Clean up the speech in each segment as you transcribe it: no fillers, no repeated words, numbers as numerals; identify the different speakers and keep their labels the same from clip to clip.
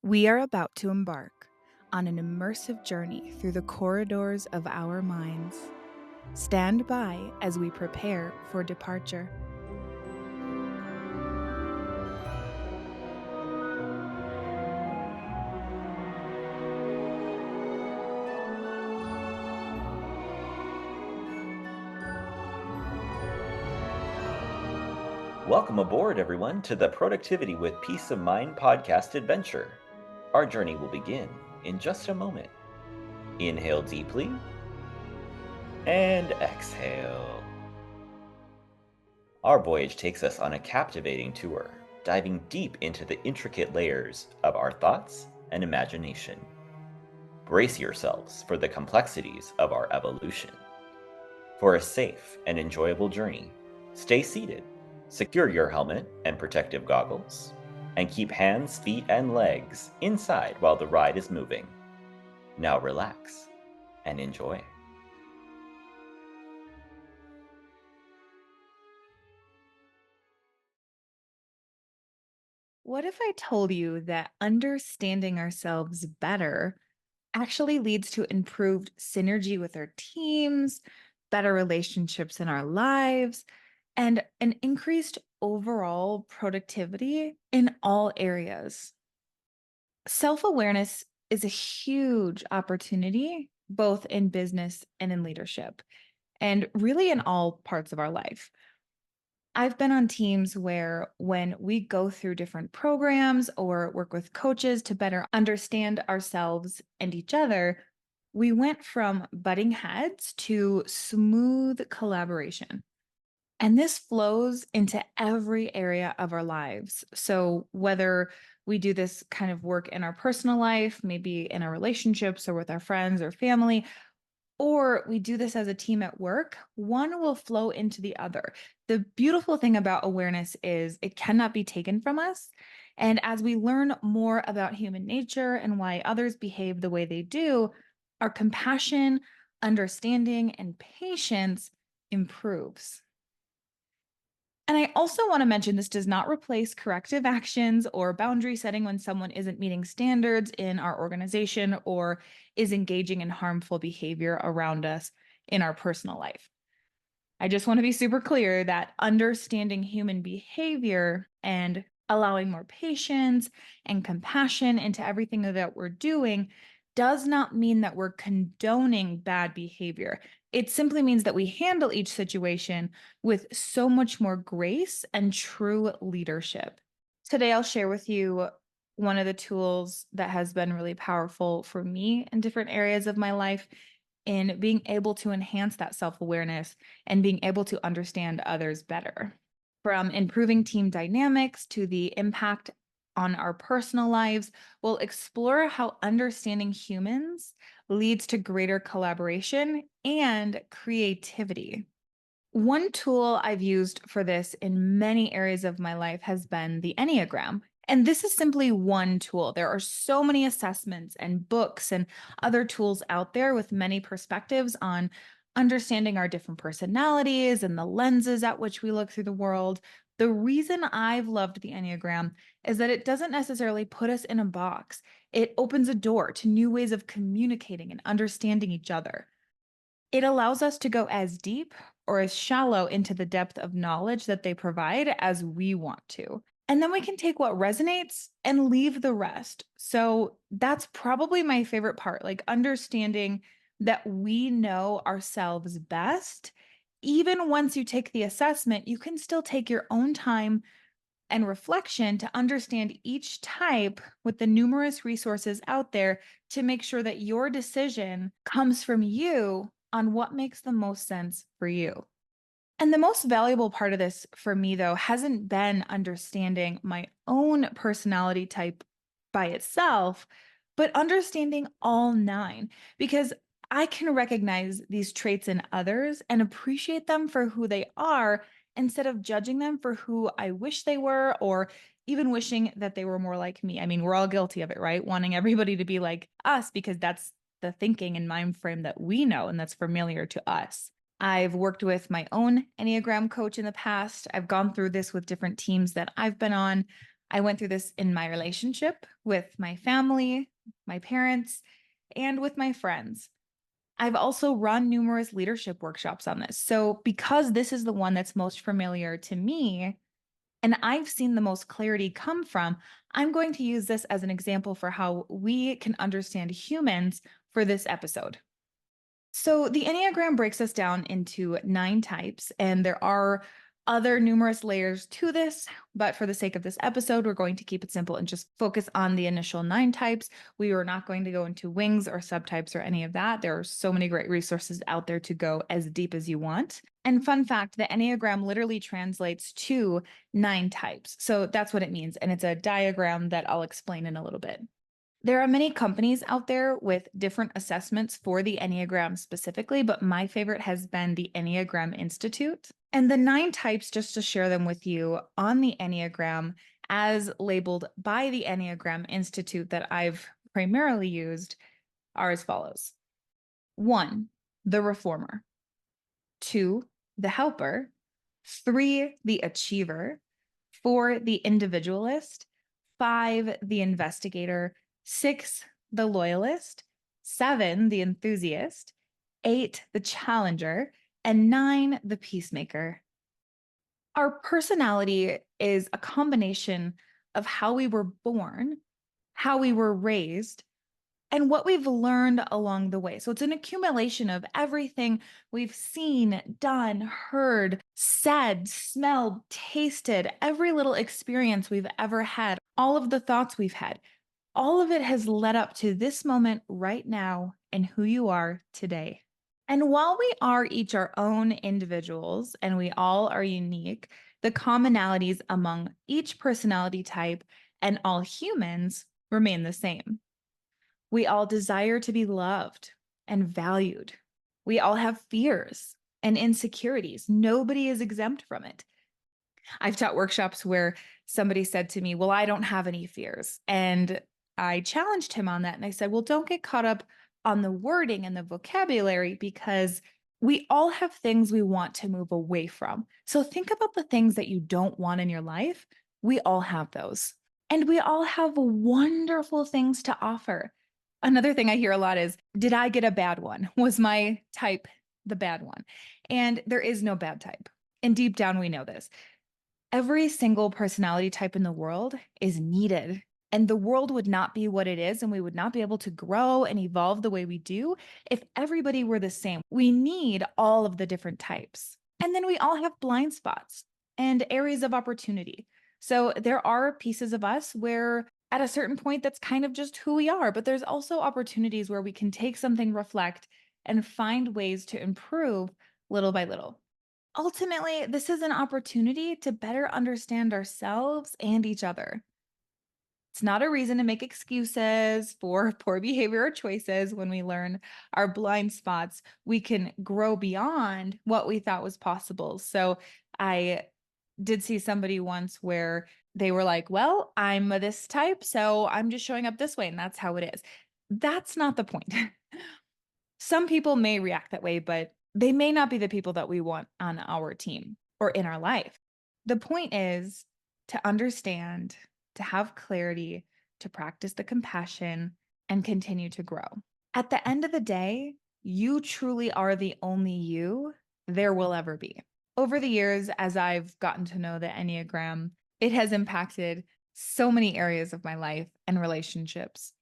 Speaker 1: We are about to embark on an immersive journey through the corridors of our minds. Stand by as we prepare for departure.
Speaker 2: Welcome aboard, everyone, to the Productivity with Peace of Mind podcast adventure. Our journey will begin in just a moment. Inhale deeply and exhale. Our voyage takes us on a captivating tour, diving deep into the intricate layers of our thoughts and imagination. Brace yourselves for the complexities of our evolution. For a safe and enjoyable journey, stay seated, secure your helmet and protective goggles, and keep hands, feet, and legs inside while the ride is moving. Now relax and enjoy.
Speaker 1: What if I told you that understanding ourselves better actually leads to improved synergy with our teams, better relationships in our lives, and an increased overall productivity in all areas? Self awareness is a huge opportunity, both in business and in leadership, and really in all parts of our life. I've been on teams where when we go through different programs or work with coaches to better understand ourselves and each other, we went from butting heads to smooth collaboration. And this flows into every area of our lives. So, whether we do this kind of work in our personal life, maybe in our relationships or with our friends or family, or we do this as a team at work, one will flow into the other. The beautiful thing about awareness is it cannot be taken from us. And as we learn more about human nature and why others behave the way they do, our compassion, understanding, and patience improves. And I also want to mention this does not replace corrective actions or boundary setting when someone isn't meeting standards in our organization or is engaging in harmful behavior around us in our personal life. I just want to be super clear that understanding human behavior and allowing more patience and compassion into everything that we're doing does not mean that we're condoning bad behavior. It simply means that we handle each situation with so much more grace and true leadership. Today, I'll share with you one of the tools that has been really powerful for me in different areas of my life in being able to enhance that self awareness and being able to understand others better. From improving team dynamics to the impact on our personal lives, we'll explore how understanding humans leads to greater collaboration and creativity. One tool I've used for this in many areas of my life has been the Enneagram. And this is simply one tool. There are so many assessments and books and other tools out there with many perspectives on understanding our different personalities and the lenses at which we look through the world. The reason I've loved the Enneagram is that it doesn't necessarily put us in a box. It opens a door to new ways of communicating and understanding each other. It allows us to go as deep or as shallow into the depth of knowledge that they provide as we want to. And then we can take what resonates and leave the rest. So that's probably my favorite part, like understanding that we know ourselves best. Even once you take the assessment, you can still take your own time and reflection to understand each type with the numerous resources out there to make sure that your decision comes from you on what makes the most sense for you. And the most valuable part of this for me, though, hasn't been understanding my own personality type by itself, but understanding all nine, because I can recognize these traits in others and appreciate them for who they are instead of judging them for who I wish they were or even wishing that they were more like me. I mean, we're all guilty of it, right? Wanting everybody to be like us because that's the thinking and mind frame that we know and that's familiar to us. I've worked with my own Enneagram coach in the past. I've gone through this with different teams that I've been on. I went through this in my relationship with my family, my parents, and with my friends. I've also run numerous leadership workshops on this. So, because this is the one that's most familiar to me and I've seen the most clarity come from, I'm going to use this as an example for how we can understand humans for this episode. So the Enneagram breaks us down into 9 types, and there are other numerous layers to this. But for the sake of this episode, we're going to keep it simple and just focus on the initial 9 types. We are not going to go into wings or subtypes or any of that. There are so many great resources out there to go as deep as you want. And fun fact, the Enneagram literally translates to 9 types. So that's what it means. And it's a diagram that I'll explain in a little bit. There are many companies out there with different assessments for the Enneagram specifically, but my favorite has been the Enneagram Institute. And the 9 types, just to share them with you on the Enneagram as labeled by the Enneagram Institute that I've primarily used, are as follows: 1, the reformer; 2, the helper; 3, the achiever; 4, the individualist; 5, the investigator; 6, the loyalist; 7, the enthusiast; 8, the challenger; and 9, the peacemaker. Our personality is a combination of how we were born, how we were raised, and what we've learned along the way. So it's an accumulation of everything we've seen, done, heard, said, smelled, tasted, every little experience we've ever had, all of the thoughts we've had. All of it has led up to this moment right now and who you are today. And while we are each our own individuals and we all are unique, the commonalities among each personality type and all humans remain the same. We all desire to be loved and valued. We all have fears and insecurities. Nobody is exempt from it. I've taught workshops where somebody said to me, "Well, I don't have any fears." And I challenged him on that. And I said, "Well, don't get caught up on the wording and the vocabulary because we all have things we want to move away from. So think about the things that you don't want in your life. We all have those. And we all have wonderful things to offer." Another thing I hear a lot is, "Did I get a bad one? Was my type the bad one?" And there is no bad type. And deep down, we know this. Every single personality type in the world is needed. And the world would not be what it is, and we would not be able to grow and evolve the way we do if everybody were the same. We need all of the different types. And then we all have blind spots and areas of opportunity. So there are pieces of us where at a certain point, that's kind of just who we are. But there's also opportunities where we can take something, reflect, and find ways to improve little by little. Ultimately, this is an opportunity to better understand ourselves and each other. It's not a reason to make excuses for poor behavior or choices. When we learn our blind spots, we can grow beyond what we thought was possible. So, I did see somebody once where they were like, "Well, I'm this type, so I'm just showing up this way, and that's how it is." That's not the point. Some people may react that way, but they may not be the people that we want on our team or in our life. The point is to understand, to have clarity, to practice the compassion, and continue to grow. At the end of the day, you truly are the only you there will ever be. Over the years, as I've gotten to know the Enneagram, it has impacted so many areas of my life and relationships.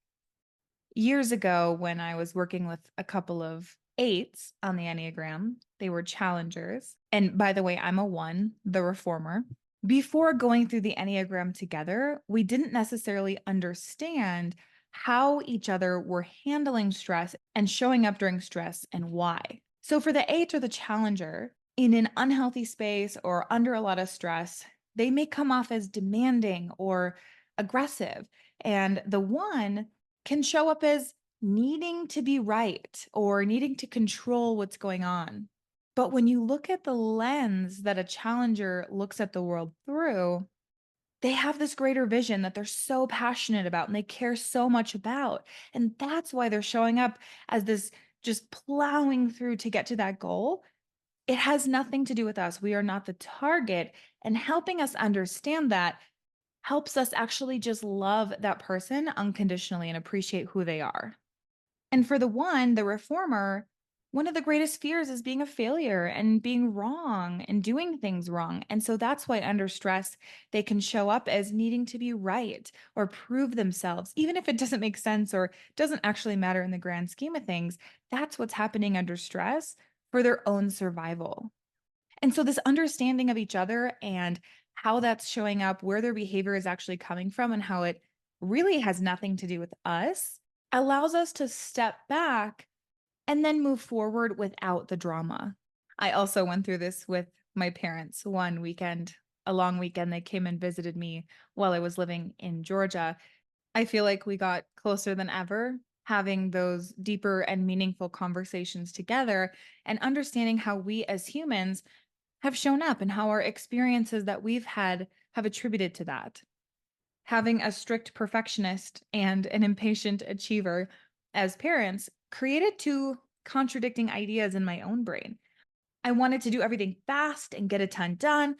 Speaker 1: Years ago, when I was working with a couple of 8s on the Enneagram, they were challengers. And by the way, I'm a 1, the reformer. Before going through the Enneagram together, we didn't necessarily understand how each other were handling stress and showing up during stress and why. So for the 8 or the challenger, in an unhealthy space or under a lot of stress, they may come off as demanding or aggressive. And the 1 can show up as needing to be right or needing to control what's going on. But when you look at the lens that a challenger looks at the world through, they have this greater vision that they're so passionate about and they care so much about. And that's why they're showing up as this, just plowing through to get to that goal. It has nothing to do with us. We are not the target. And helping us understand that helps us actually just love that person unconditionally and appreciate who they are. And for the reformer, one of the greatest fears is being a failure and being wrong and doing things wrong. And so that's why under stress, they can show up as needing to be right or prove themselves, even if it doesn't make sense or doesn't actually matter in the grand scheme of things. That's what's happening under stress for their own survival. And so, this understanding of each other and how that's showing up, where their behavior is actually coming from, and how it really has nothing to do with us allows us to step back and then move forward without the drama. I also went through this with my parents one weekend, a long weekend. They came and visited me while I was living in Georgia. I feel like we got closer than ever, having those deeper and meaningful conversations together and understanding how we as humans have shown up and how our experiences that we've had have attributed to that. Having a strict perfectionist and an impatient achiever as parents created two contradicting ideas in my own brain. I wanted to do everything fast and get a ton done,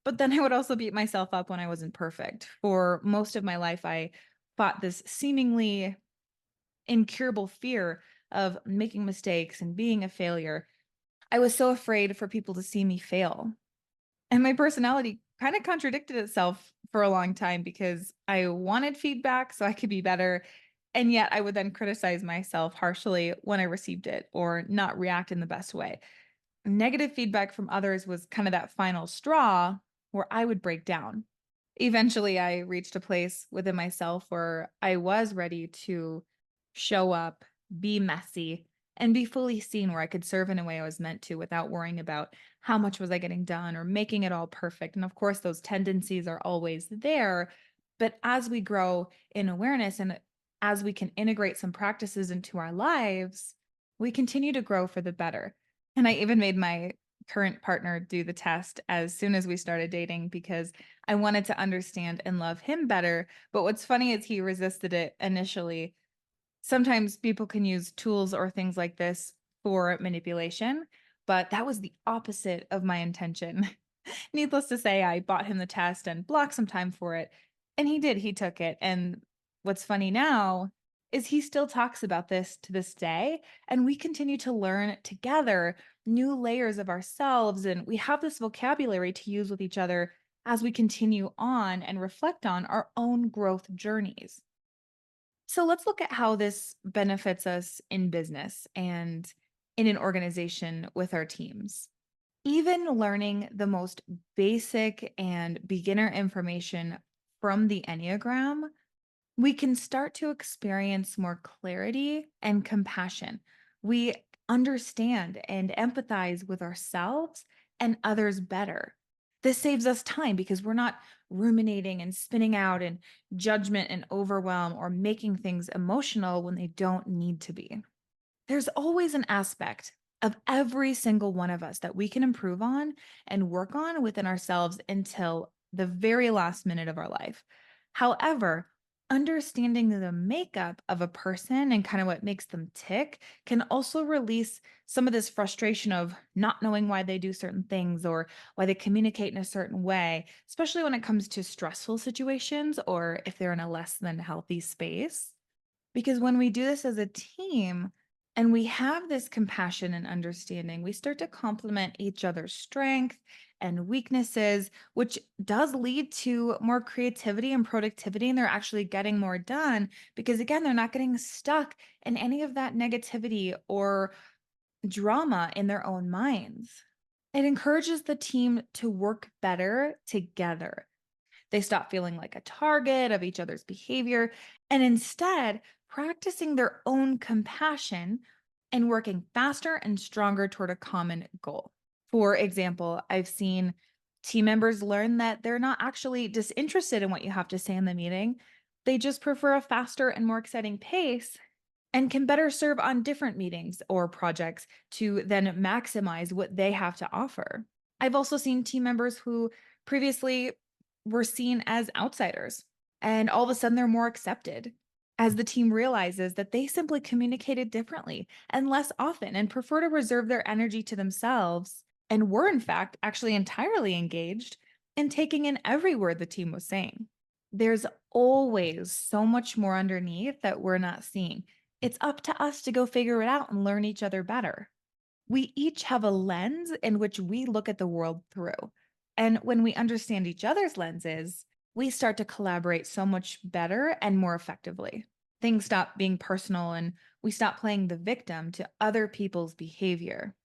Speaker 1: but then I would also beat myself up when I wasn't perfect. For most of my life, I fought this seemingly incurable fear of making mistakes and being a failure. I was so afraid for people to see me fail. And my personality kind of contradicted itself for a long time because I wanted feedback so I could be better. And yet I would then criticize myself harshly when I received it or not react in the best way. Negative feedback from others was kind of that final straw where I would break down. Eventually, I reached a place within myself where I was ready to show up, be messy, and be fully seen where I could serve in a way I was meant to without worrying about how much was I getting done or making it all perfect. And of course, those tendencies are always there. But as we grow in awareness and as we can integrate some practices into our lives, we continue to grow for the better. And I even made my current partner do the test as soon as we started dating because I wanted to understand and love him better. But what's funny is he resisted it initially. Sometimes people can use tools or things like this for manipulation, but that was the opposite of my intention. Needless to say, I bought him the test and blocked some time for it. And he did, he took it. And what's funny now is he still talks about this to this day. And we continue to learn together new layers of ourselves. And we have this vocabulary to use with each other as we continue on and reflect on our own growth journeys. So let's look at how this benefits us in business and in an organization with our teams. Even learning the most basic and beginner information from the Enneagram, we can start to experience more clarity and compassion. We understand and empathize with ourselves and others better. This saves us time because we're not ruminating and spinning out in judgment and overwhelm or making things emotional when they don't need to be. There's always an aspect of every single one of us that we can improve on and work on within ourselves until the very last minute of our life. However, understanding the makeup of a person and kind of what makes them tick can also release some of this frustration of not knowing why they do certain things or why they communicate in a certain way, especially when it comes to stressful situations or if they're in a less than healthy space. Because when we do this as a team and we have this compassion and understanding, we start to complement each other's strength and weaknesses, which does lead to more creativity and productivity. And they're actually getting more done because, again, they're not getting stuck in any of that negativity or drama in their own minds. It encourages the team to work better together. They stop feeling like a target of each other's behavior and instead practicing their own compassion and working faster and stronger toward a common goal. For example, I've seen team members learn that they're not actually disinterested in what you have to say in the meeting. They just prefer a faster and more exciting pace and can better serve on different meetings or projects to then maximize what they have to offer. I've also seen team members who previously were seen as outsiders, and all of a sudden they're more accepted as the team realizes that they simply communicated differently and less often and prefer to reserve their energy to themselves and were, in fact, actually entirely engaged in taking in every word the team was saying. There's always so much more underneath that we're not seeing. It's up to us to go figure it out and learn each other better. We each have a lens in which we look at the world through. And when we understand each other's lenses, we start to collaborate so much better and more effectively. Things stop being personal and we stop playing the victim to other people's behavior.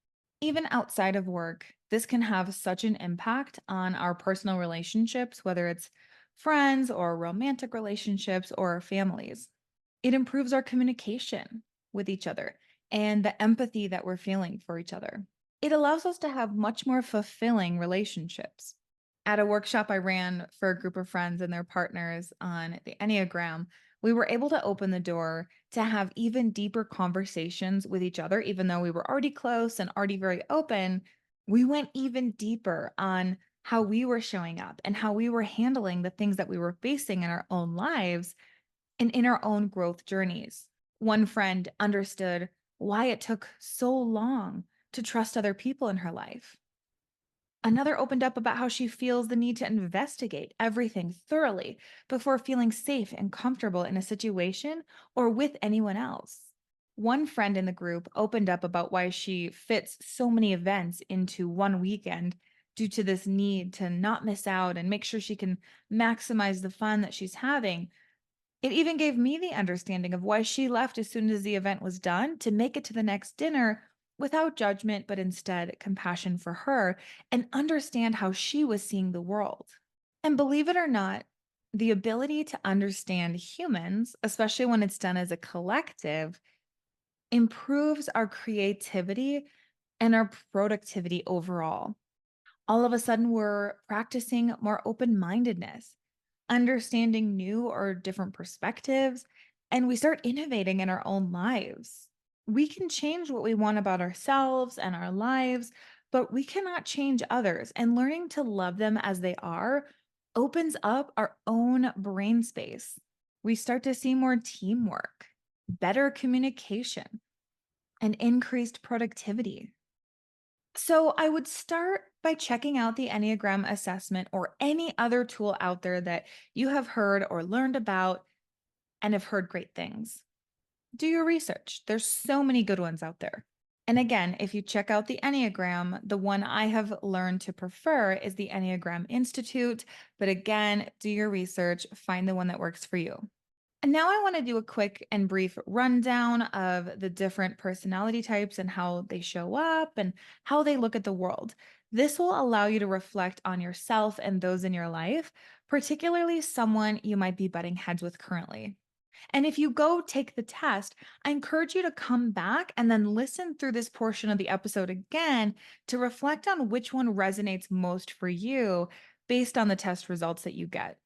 Speaker 1: Even outside of work, this can have such an impact on our personal relationships, whether it's friends or romantic relationships or families. It improves our communication with each other and the empathy that we're feeling for each other. It allows us to have much more fulfilling relationships. At a workshop I ran for a group of friends and their partners on the Enneagram, we were able to open the door to have even deeper conversations with each other, even though we were already close and already very open. We went even deeper on how we were showing up and how we were handling the things that we were facing in our own lives and in our own growth journeys. One friend understood why it took so long to trust other people in her life. Another opened up about how she feels the need to investigate everything thoroughly before feeling safe and comfortable in a situation or with anyone else. One friend in the group opened up about why she fits so many events into one weekend due to this need to not miss out and make sure she can maximize the fun that she's having. It even gave me the understanding of why she left as soon as the event was done to make it to the next dinner without judgment, but instead compassion for her and understand how she was seeing the world. And believe it or not, the ability to understand humans, especially when it's done as a collective, improves our creativity and our productivity overall. All of a sudden, we're practicing more open mindedness, understanding new or different perspectives, and we start innovating in our own lives. We can change what we want about ourselves and our lives, but we cannot change others. And learning to love them as they are opens up our own brain space. We start to see more teamwork, better communication, and increased productivity. So I would start by checking out the Enneagram assessment or any other tool out there that you have heard or learned about and have heard great things. Do your research. There's so many good ones out there. And again, if you check out the Enneagram, the one I have learned to prefer is the Enneagram Institute. But again, do your research, find the one that works for you. And now I want to do a quick and brief rundown of the different personality types and how they show up and how they look at the world. This will allow you to reflect on yourself and those in your life, particularly someone you might be butting heads with currently. And if you go take the test, I encourage you to come back and then listen through this portion of the episode again to reflect on which one resonates most for you based on the test results that you get.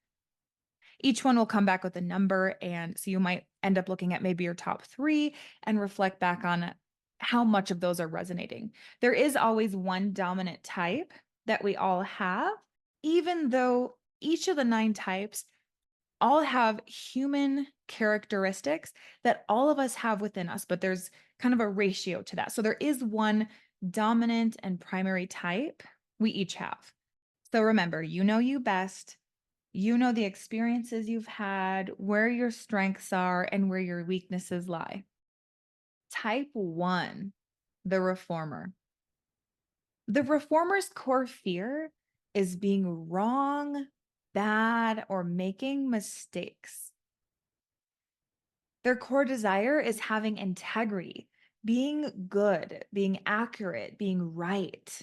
Speaker 1: Each one will come back with a number. And so you might end up looking at maybe your top three and reflect back on how much of those are resonating. There is always one dominant type that we all have, even though each of the 9 types all have human characteristics that all of us have within us, but there's kind of a ratio to that. So there is one dominant and primary type we each have. So remember, you know you best. You know the experiences you've had, where your strengths are, and where your weaknesses lie. Type 1, the reformer. The reformer's core fear is being wrong, bad, or making mistakes. Their core desire is having integrity, being good, being accurate, being right.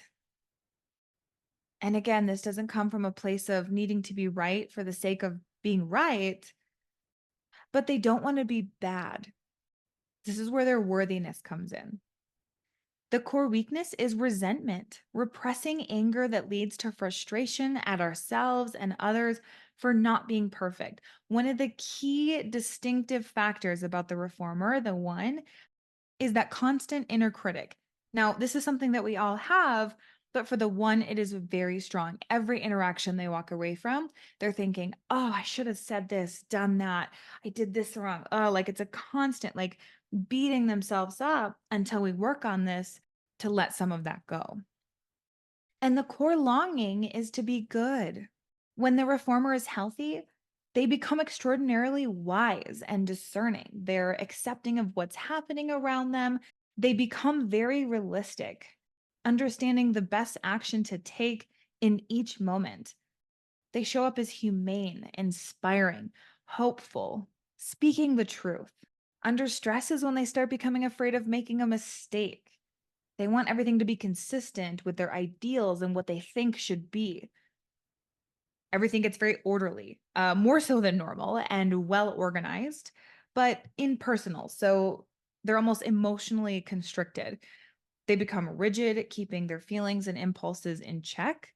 Speaker 1: And again, this doesn't come from a place of needing to be right for the sake of being right, but they don't want to be bad. This is where their worthiness comes in. The core weakness is resentment, repressing anger that leads to frustration at ourselves and others for not being perfect. One of the key distinctive factors about the reformer, the one, is that constant inner critic. Now, this is something that we all have, but for the one, it is very strong. Every interaction they walk away from, they're thinking, oh, I should have said this, done that. I did this wrong. Oh, like it's a constant, like beating themselves up until we work on this to let some of that go. And the core longing is to be good. When the reformer is healthy, They become extraordinarily wise and discerning. They're accepting of what's happening around them. They become very realistic, understanding the best action to take in each moment. They show up as humane, inspiring, hopeful, speaking the truth. Under stress is when they start becoming afraid of making a mistake. They want everything to be consistent with their ideals and what they think should be. Everything gets very orderly, more so than normal and well organized, but impersonal. So they're almost emotionally constricted. They become rigid, keeping their feelings and impulses in check.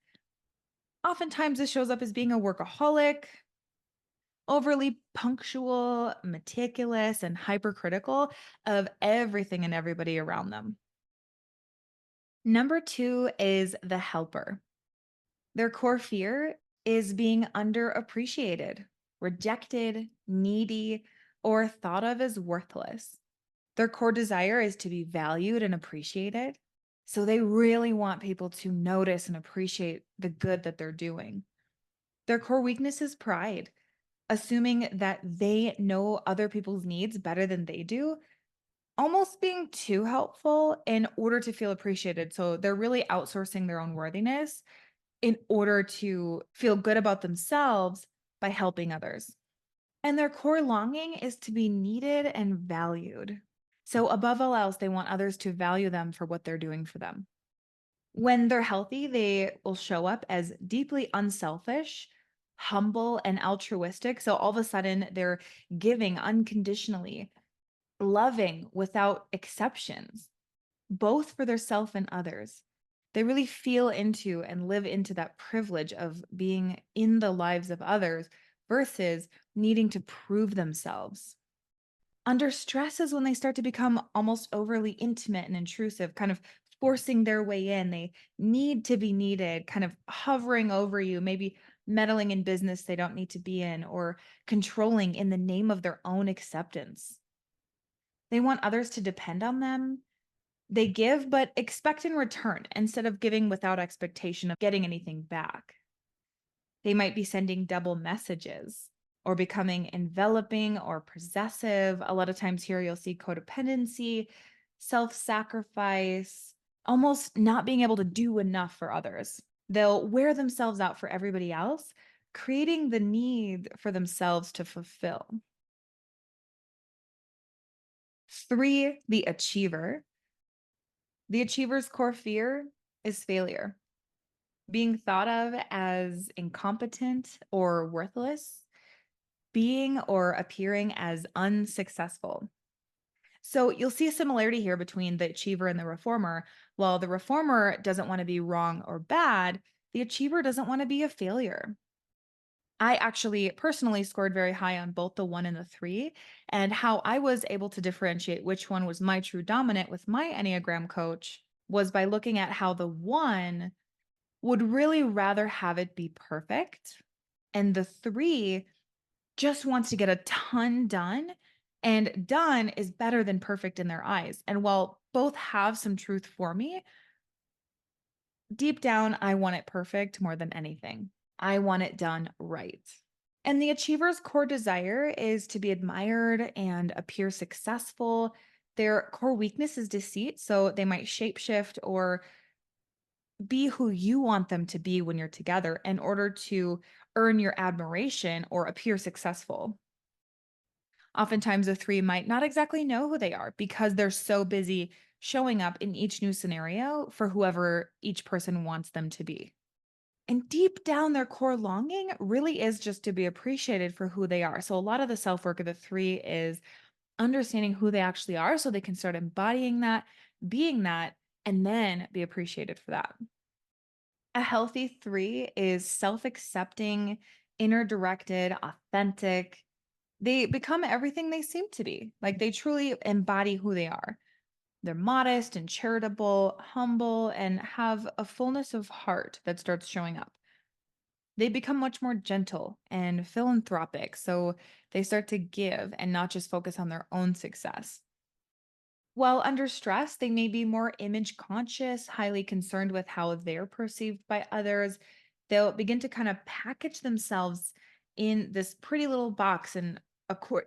Speaker 1: Oftentimes, this shows up as being a workaholic, overly punctual, meticulous, and hypercritical of everything and everybody around them. Number two is the helper. Their core fear is being underappreciated, rejected, needy, or thought of as worthless. Their core desire is to be valued and appreciated. So they really want people to notice and appreciate the good that they're doing. Their core weakness is pride, assuming that they know other people's needs better than they do, almost being too helpful in order to feel appreciated. So they're really outsourcing their own worthiness in order to feel good about themselves by helping others. And their core longing is to be needed and valued. So, above all else, they want others to value them for what they're doing for them. When they're healthy, they will show up as deeply unselfish, humble, and altruistic. So, all of a sudden, they're giving unconditionally, loving without exceptions, both for their self and others. They really feel into and live into that privilege of being in the lives of others versus needing to prove themselves. Under stress is when they start to become almost overly intimate and intrusive, kind of forcing their way in. They need to be needed, kind of hovering over you, maybe meddling in business they don't need to be in, or controlling in the name of their own acceptance. They want others to depend on them. They give, but expect in return instead of giving without expectation of getting anything back. They might be sending double messages or becoming enveloping or possessive. A lot of times here you'll see codependency, self sacrifice, almost not being able to do enough for others. They'll wear themselves out for everybody else, creating the need for themselves to fulfill. Three, the achiever. The achiever's core fear is failure, being thought of as incompetent or worthless, being or appearing as unsuccessful. So you'll see a similarity here between the achiever and the reformer. While the reformer doesn't want to be wrong or bad, the achiever doesn't want to be a failure. I actually personally scored very high on both the one and the three, and how I was able to differentiate which one was my true dominant with my Enneagram coach was by looking at how the one would really rather have it be perfect, and the three just wants to get a ton done, and done is better than perfect in their eyes. And while both have some truth for me, deep down, I want it perfect more than anything. I want it done right. And the achiever's core desire is to be admired and appear successful. Their core weakness is deceit. So they might shapeshift or be who you want them to be when you're together in order to earn your admiration or appear successful. Oftentimes, the three might not exactly know who they are because they're so busy showing up in each new scenario for whoever each person wants them to be. And deep down, their core longing really is just to be appreciated for who they are. So, a lot of the self work of the three is understanding who they actually are so they can start embodying that, being that, and then be appreciated for that. A healthy three is self accepting, inner directed, authentic. They become everything they seem to be. Like they truly embody who they are. They're modest and charitable, humble, and have a fullness of heart that starts showing up. They become much more gentle and philanthropic. So they start to give and not just focus on their own success. While under stress, they may be more image conscious, highly concerned with how they're perceived by others. They'll begin to kind of package themselves in this pretty little box and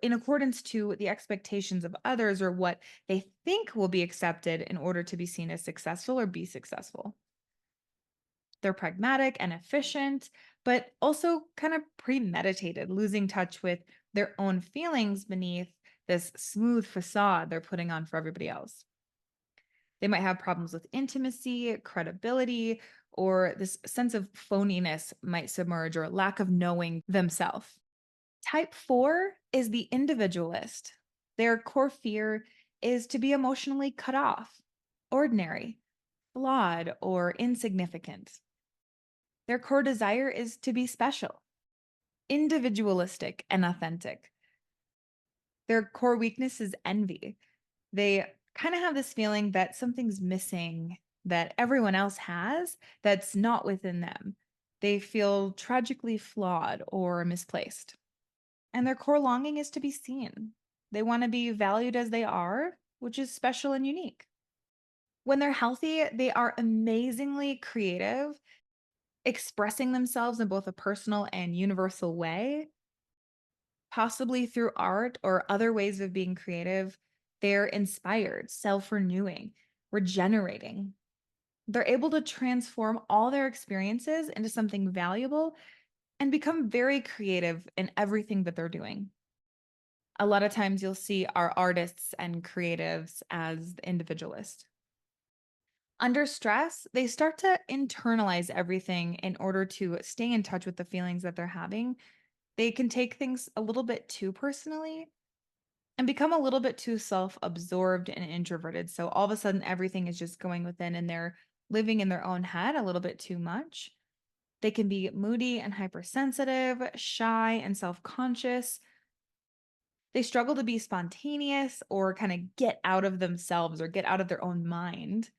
Speaker 1: in accordance to the expectations of others or what they think will be accepted in order to be seen as successful or be successful. They're pragmatic and efficient, but also kind of premeditated, losing touch with their own feelings beneath this smooth facade they're putting on for everybody else. They might have problems with intimacy, credibility, or this sense of phoniness might submerge or lack of knowing themselves. Type 4 is the individualist. Their core fear is to be emotionally cut off, ordinary, flawed, or insignificant. Their core desire is to be special, individualistic, and authentic. Their core weakness is envy. They kind of have this feeling that something's missing that everyone else has that's not within them. They feel tragically flawed or misplaced. And their core longing is to be seen. They want to be valued as they are, which is special and unique. When they're healthy, they are amazingly creative, expressing themselves in both a personal and universal way, possibly through art or other ways of being creative. They're inspired, self renewing, regenerating. They're able to transform all their experiences into something valuable and become very creative in everything that they're doing. A lot of times you'll see our artists and creatives as the individualist. Under stress, they start to internalize everything in order to stay in touch with the feelings that they're having. They can take things a little bit too personally and become a little bit too self absorbed and introverted. So all of a sudden, everything is just going within and they're living in their own head a little bit too much. They can be moody and hypersensitive, shy and self conscious. They struggle to be spontaneous or kind of get out of themselves or get out of their own mind.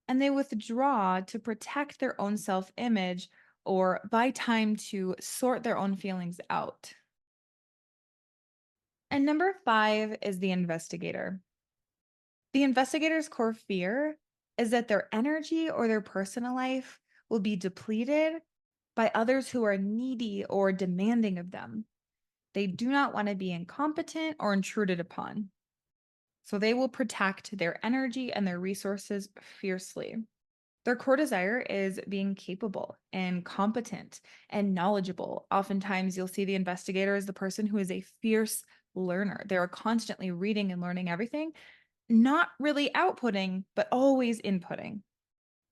Speaker 1: And they withdraw to protect their own self image or buy time to sort their own feelings out. And number 5 is the investigator. The investigator's core fear is that their energy or their personal life will be depleted by others who are needy or demanding of them. They do not want to be incompetent or intruded upon. So they will protect their energy and their resources fiercely. Their core desire is being capable and competent and knowledgeable. Oftentimes, you'll see the investigator as the person who is a fierce learner. They are constantly reading and learning everything, not really outputting, but always inputting.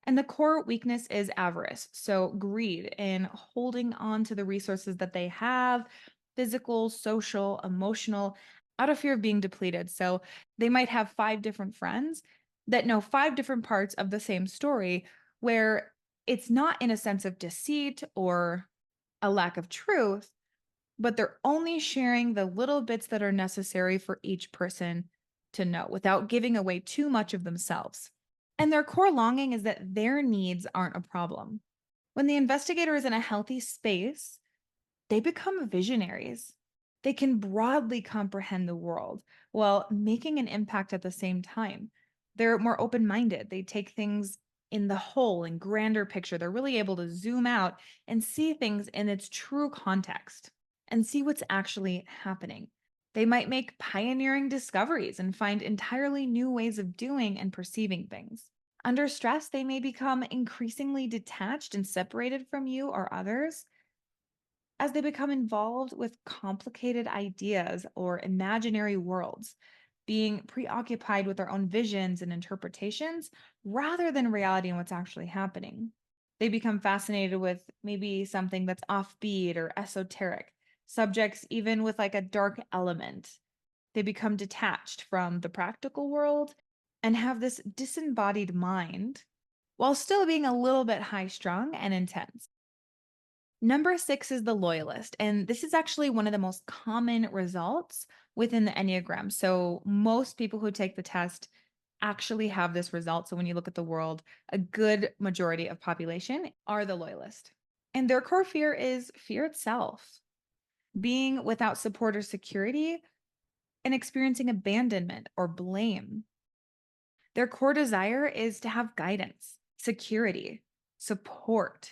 Speaker 1: And the core weakness is avarice. So, greed and holding on to the resources that they have, physical, social, emotional, out of fear of being depleted. So, they might have 5 different friends that know 5 different parts of the same story, where it's not in a sense of deceit or a lack of truth, but they're only sharing the little bits that are necessary for each person to know without giving away too much of themselves. And their core longing is that their needs aren't a problem. When the investigator is in a healthy space, they become visionaries. They can broadly comprehend the world while making an impact at the same time. They're more open minded. They take things in the whole and grander picture. They're really able to zoom out and see things in its true context and see what's actually happening. They might make pioneering discoveries and find entirely new ways of doing and perceiving things. Under stress, they may become increasingly detached and separated from you or others as they become involved with complicated ideas or imaginary worlds, being preoccupied with their own visions and interpretations rather than reality and what's actually happening. They become fascinated with maybe something that's offbeat or esoteric, subjects even with like a dark element. They become detached from the practical world and have this disembodied mind while still being a little bit high strung and intense. Number 6 is the loyalist, and this is actually one of the most common results within the Enneagram. So, most people who take the test actually have this result. So, when you look at the world, a good majority of population are the loyalist. And their core fear is fear itself, being without support or security and experiencing abandonment or blame. Their core desire is to have guidance, security, support,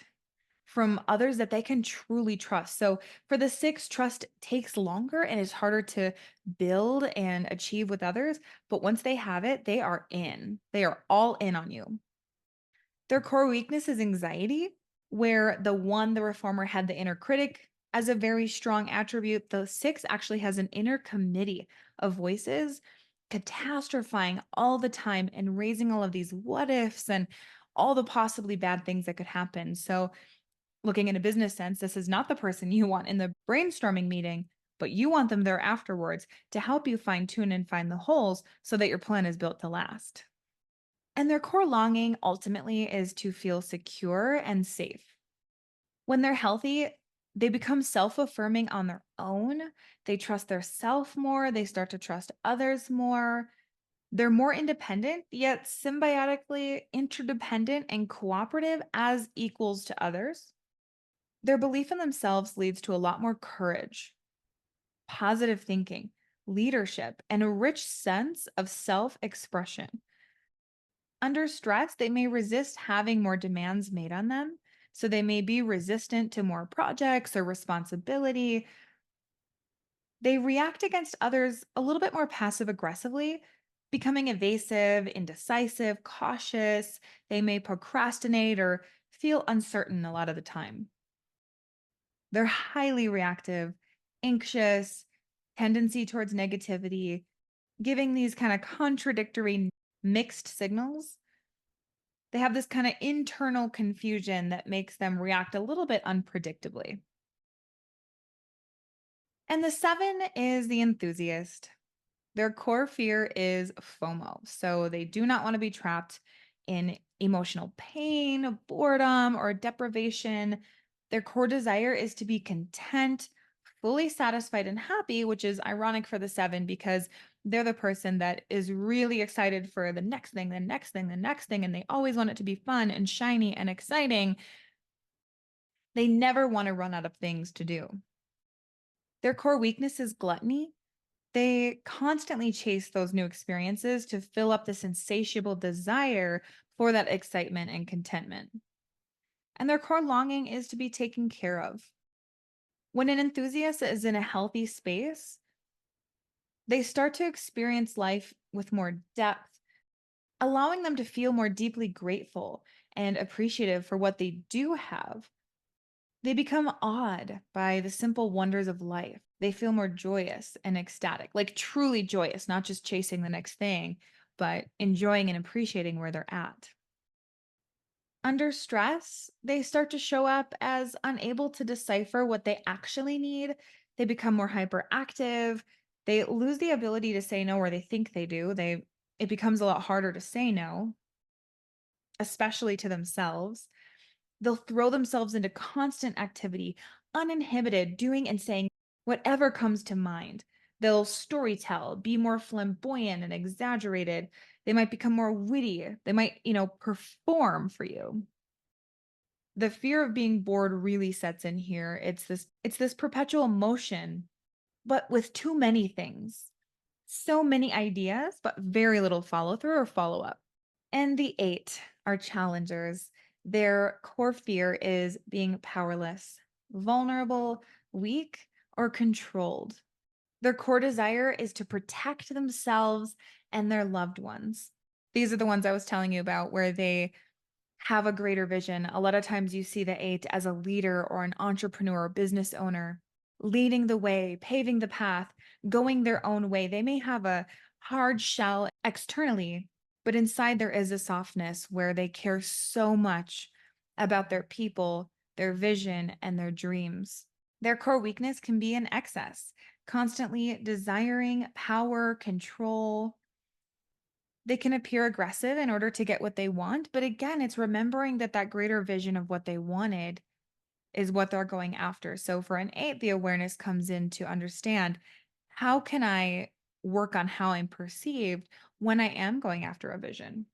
Speaker 1: from others that they can truly trust. So for the six, trust takes longer and is harder to build and achieve with others. But once they have it, they are in. They are all in on you. Their core weakness is anxiety, where the reformer had the inner critic as a very strong attribute. The six actually has an inner committee of voices catastrophizing all the time and raising all of these what ifs and all the possibly bad things that could happen. So, looking in a business sense, this is not the person you want in the brainstorming meeting, but you want them there afterwards to help you fine tune and find the holes so that your plan is built to last. And their core longing ultimately is to feel secure and safe. When they're healthy, they become self affirming on their own. They trust their self more. They start to trust others more. They're more independent, yet symbiotically interdependent and cooperative as equals to others. Their belief in themselves leads to a lot more courage, positive thinking, leadership, and a rich sense of self expression. Under stress, they may resist having more demands made on them. So they may be resistant to more projects or responsibility. They react against others a little bit more passive aggressively, becoming evasive, indecisive, cautious. They may procrastinate or feel uncertain a lot of the time. They're highly reactive, anxious, tendency towards negativity, giving these kind of contradictory mixed signals. They have this kind of internal confusion that makes them react a little bit unpredictably. And the seven is the enthusiast. Their core fear is FOMO. So they do not want to be trapped in emotional pain, boredom, or deprivation. Their core desire is to be content, fully satisfied, and happy, which is ironic for the seven because they're the person that is really excited for the next thing, the next thing, the next thing. And they always want it to be fun and shiny and exciting. They never want to run out of things to do. Their core weakness is gluttony. They constantly chase those new experiences to fill up this insatiable desire for that excitement and contentment. And their core longing is to be taken care of. When an enthusiast is in a healthy space, they start to experience life with more depth, allowing them to feel more deeply grateful and appreciative for what they do have. They become awed by the simple wonders of life. They feel more joyous and ecstatic, like truly joyous, not just chasing the next thing, but enjoying and appreciating where they're at. Under stress, they start to show up as unable to decipher what they actually need. They become more hyperactive. They lose the ability to say no where they think they do. It becomes a lot harder to say no, especially to themselves. They'll throw themselves into constant activity, uninhibited, doing and saying whatever comes to mind. They'll storytell, be more flamboyant and exaggerated. They might become more witty. They might, perform for you. The fear of being bored really sets in here. It's this perpetual motion, but with too many things. So many ideas, but very little follow through or follow up. And the eight are challengers. Their core fear is being powerless, vulnerable, weak, or controlled. Their core desire is to protect themselves and their loved ones. These are the ones I was telling you about where they have a greater vision. A lot of times you see the eight as a leader or an entrepreneur or business owner, leading the way, paving the path, going their own way. They may have a hard shell externally, but inside there is a softness where they care so much about their people, their vision, and their dreams. Their core weakness can be in excess, constantly desiring power, control. They can appear aggressive in order to get what they want, but again, it's remembering that that greater vision of what they wanted is what they're going after. So for an eight, the awareness comes in to understand, how can I work on how I'm perceived when I am going after a vision?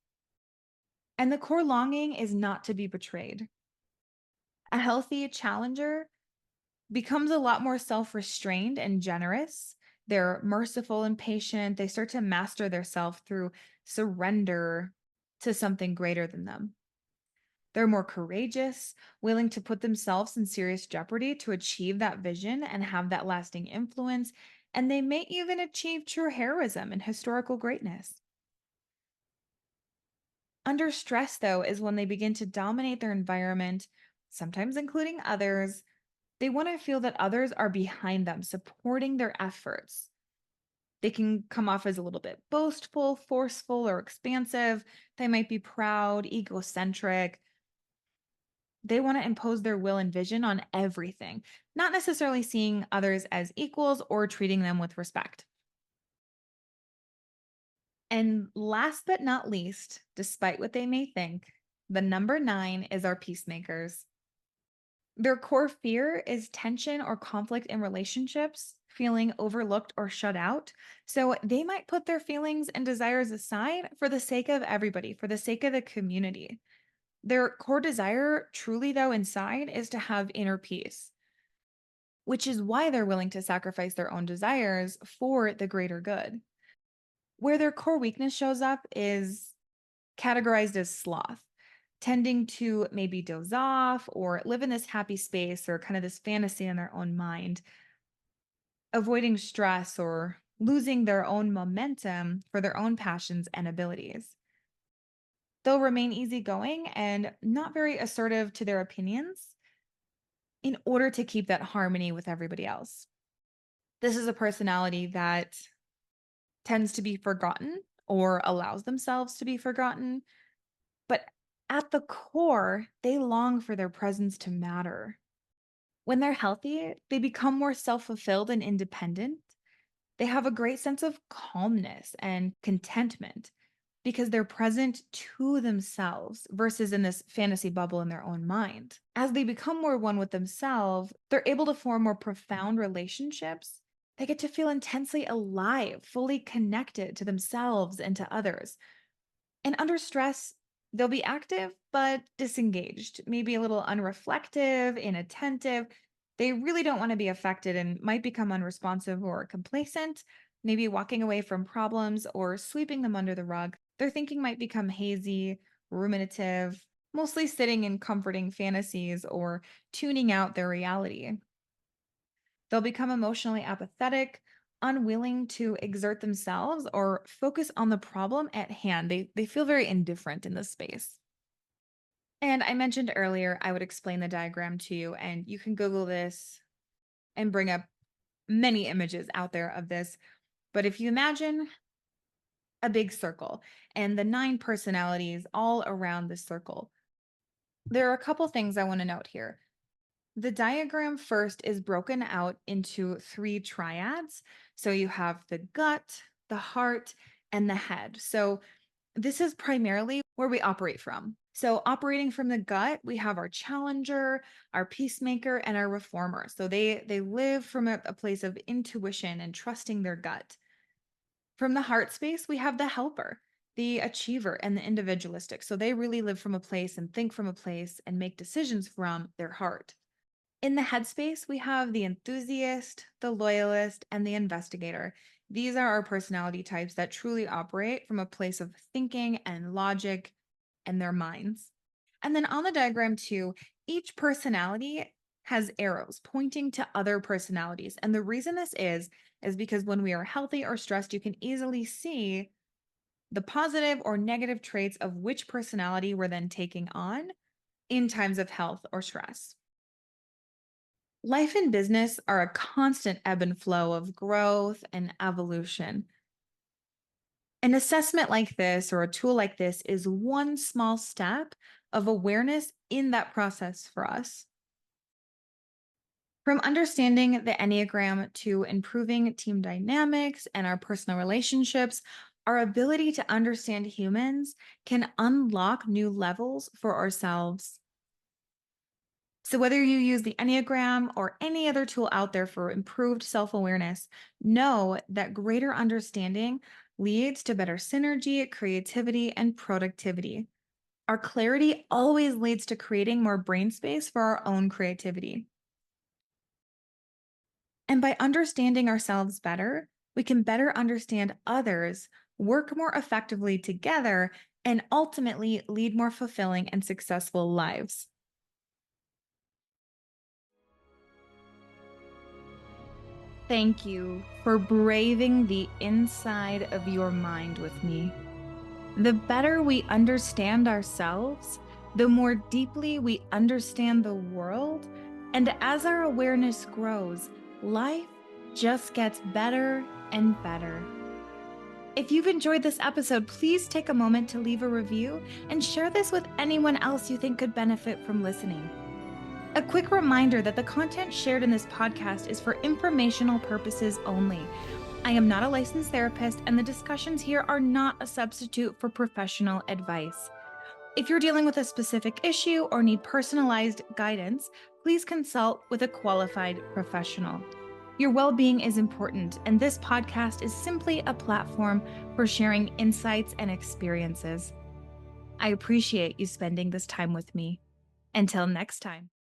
Speaker 1: And the core longing is not to be betrayed. A healthy challenger becomes a lot more self restrained and generous. They're merciful and patient. They start to master their self through surrender to something greater than them. They're more courageous, willing to put themselves in serious jeopardy to achieve that vision and have that lasting influence. And they may even achieve true heroism and historical greatness. Under stress, though, is when they begin to dominate their environment, sometimes including others. They want to feel that others are behind them, supporting their efforts. They can come off as a little bit boastful, forceful, or expansive. They might be proud, egocentric. They want to impose their will and vision on everything, not necessarily seeing others as equals or treating them with respect. And last but not least, despite what they may think, the number 9 is our peacemakers. Their core fear is tension or conflict in relationships, feeling overlooked or shut out. So they might put their feelings and desires aside for the sake of everybody, for the sake of the community. Their core desire, truly, though, inside, is to have inner peace, which is why they're willing to sacrifice their own desires for the greater good. Where their core weakness shows up is categorized as sloth, tending to maybe doze off or live in this happy space or kind of this fantasy in their own mind, avoiding stress or losing their own momentum for their own passions and abilities. They'll remain easygoing and not very assertive to their opinions in order to keep that harmony with everybody else. This is a personality that tends to be forgotten or allows themselves to be forgotten. But at the core, they long for their presence to matter. When they're healthy, they become more self fulfilled and independent. They have a great sense of calmness and contentment because they're present to themselves versus in this fantasy bubble in their own mind. As they become more one with themselves, they're able to form more profound relationships. They get to feel intensely alive, fully connected to themselves and to others. And under stress, they'll be active but disengaged, maybe a little unreflective, inattentive. They really don't want to be affected and might become unresponsive or complacent, maybe walking away from problems or sweeping them under the rug. Their thinking might become hazy, ruminative, mostly sitting in comforting fantasies or tuning out their reality. They'll become emotionally apathetic, unwilling to exert themselves or focus on the problem at hand. They feel very indifferent in this space. And I mentioned earlier, I would explain the diagram to you, and you can Google this and bring up many images out there of this. But if you imagine a big circle and the 9 personalities all around the circle, there are a couple things I want to note here. The diagram first is broken out into 3 triads. So you have the gut, the heart, and the head. So this is primarily where we operate from. So operating from the gut, we have our challenger, our peacemaker, and our reformer. So they live from a place of intuition and trusting their gut. From the heart space, we have the helper, the achiever, and the individualistic. So they really live from a place and think from a place and make decisions from their heart. In the headspace, we have the enthusiast, the loyalist, and the investigator. These are our personality types that truly operate from a place of thinking and logic and their minds. And then on the diagram, too, each personality has arrows pointing to other personalities. And the reason this is because when we are healthy or stressed, you can easily see the positive or negative traits of which personality we're then taking on in times of health or stress. Life and business are a constant ebb and flow of growth and evolution. An assessment like this or a tool like this is one small step of awareness in that process for us. From understanding the Enneagram to improving team dynamics and our personal relationships, our ability to understand humans can unlock new levels for ourselves. So, whether you use the Enneagram or any other tool out there for improved self awareness, know that greater understanding leads to better synergy, creativity, and productivity. Our clarity always leads to creating more brain space for our own creativity. And by understanding ourselves better, we can better understand others, work more effectively together, and ultimately lead more fulfilling and successful lives. Thank you for braving the inside of your mind with me. The better we understand ourselves, the more deeply we understand the world. And as our awareness grows, life just gets better and better. If you've enjoyed this episode, please take a moment to leave a review and share this with anyone else you think could benefit from listening. A quick reminder that the content shared in this podcast is for informational purposes only. I am not a licensed therapist, and the discussions here are not a substitute for professional advice. If you're dealing with a specific issue or need personalized guidance, please consult with a qualified professional. Your well being is important, and this podcast is simply a platform for sharing insights and experiences. I appreciate you spending this time with me. Until next time.